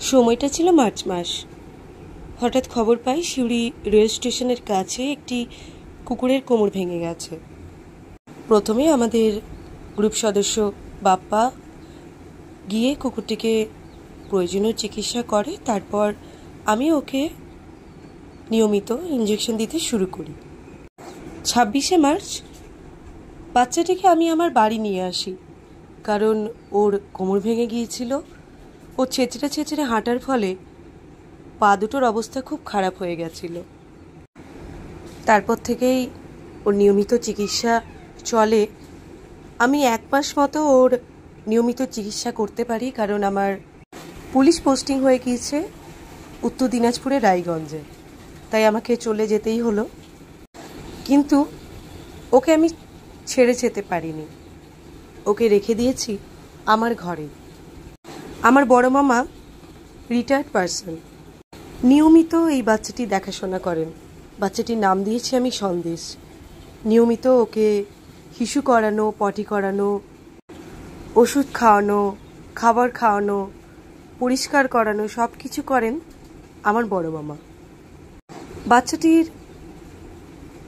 সময়টা ছিল মার্চ মাস। হঠাৎ খবর পাই সিউড়ি রেল স্টেশনের কাছে একটি কুকুরের কোমর ভেঙে গেছে। প্রথমে আমাদের গ্রুপ সদস্য বাপ্পা গিয়ে কুকুরটিকে প্রয়োজনীয় চিকিৎসা করে। তারপর আমি ওকে নিয়মিত ইঞ্জেকশন দিতে শুরু করি। 26শে মার্চ বাচ্চাটিকে আমি আমার বাড়ি নিয়ে আসি, কারণ ওর কোমর ভেঙে গিয়েছিল। ও ছেঁচড়ে ছেঁচড়ে হাঁটার ফলে পা দুটোর অবস্থা খুব খারাপ হয়ে গেছিল। তারপর থেকেই ওর নিয়মিত চিকিৎসা চলে। আমি 1 মাস মতো ওর নিয়মিত চিকিৎসা করতে পারি, কারণ আমার পুলিশ পোস্টিং হয়ে গিয়েছে উত্তর দিনাজপুরের রায়গঞ্জে, তাই আমাকে চলে যেতেই হলো। কিন্তু ওকে আমি ছেড়ে যেতে পারিনি, ওকে রেখে দিয়েছি আমার ঘরে। আমার বড় মামা রিটায়ার্ড পার্সন, নিয়মিত এই বাচ্চাটি দেখাশোনা করেন। বাচ্চাটির নাম দিয়েছি আমি সন্দেশ। নিয়মিত ওকে হিসু করানো, পটি করানো, ওষুধ খাওয়ানো, খাবার খাওয়ানো, পরিষ্কার করানো সব কিছু করেন আমার বড় মামা। বাচ্চাটির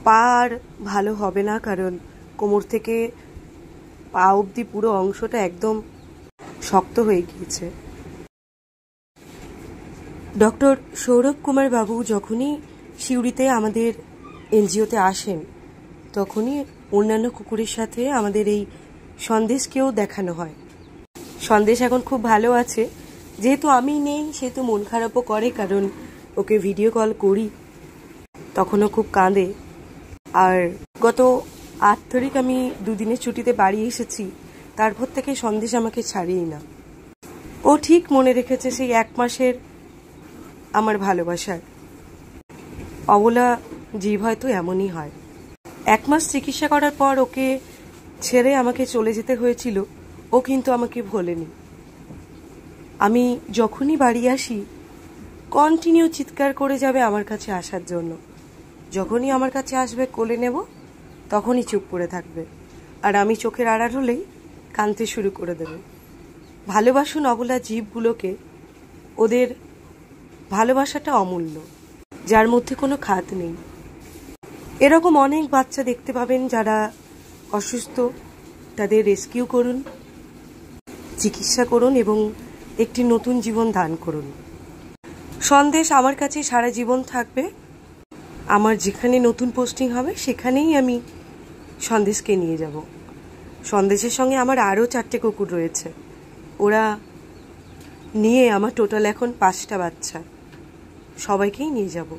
পা আর ভালো হবে না, কারণ কোমর থেকে পা অবধি পুরো অংশটা একদম শক্ত হয়ে গিয়েছে। ডক্টর সৌরভ কুমার বাবু যখনই সিউড়িতে আমাদের এনজিওতে আসেন, তখনই অন্যান্য কুকুরের সাথে আমাদের এই সন্দেশকেও দেখানো হয়। সন্দেশ এখন খুব ভালো আছে। যেহেতু আমি নেই সেহেতু মন খারাপও করে, কারণ ওকে ভিডিও কল করি, তখনও খুব কাঁদে। আর গত 8 তারিখ আমি 2 দিনের ছুটিতে বাড়ি এসেছি, তারপর থেকে সন্দেশ আমাকে ছাড়েই না। ও ঠিক মনে রেখেছে সেই 1 মাসের আমার ভালোবাসার। অবলা জীব হয়তো এমনই হয়। 1 মাস চিকিৎসা করার পর ওকে ছেড়ে আমাকে চলে যেতে হয়েছিল। ও কিন্তু আমাকে ভোলেনি। আমি যখনই বাড়ি আসি কন্টিনিউ চিৎকার করে যাবে আমার কাছে আসার জন্য। যখনই আমার কাছে আসবে কোলে নেব, তখনই চুপ করে থাকবে, আর আমি চোখের আড়াল হলেই কাঁদতে শুরু করে দেবে। ভালোবাসুন অবলা জীবগুলোকে, ওদের ভালোবাসাটা অমূল্য, যার মধ্যে কোনো খাত নেই। এরকম অনেক বাচ্চা দেখতে পাবেন যারা অসুস্থ, তাদের রেস্কিউ করুন, চিকিৎসা করুন এবং একটি নতুন জীবন দান করুন। সন্দেশ আমার কাছে সারা জীবন থাকবে। আমার যেখানে নতুন পোস্টিং হবে সেখানেই আমি সন্দেশকে নিয়ে যাব। সন্দেশের সঙ্গে আমার আরও 4টে কুকুর রয়েছে। ওরা নিয়ে আমার টোটাল এখন 5টা বাচ্চা। সবাইকেই নিয়ে যাব।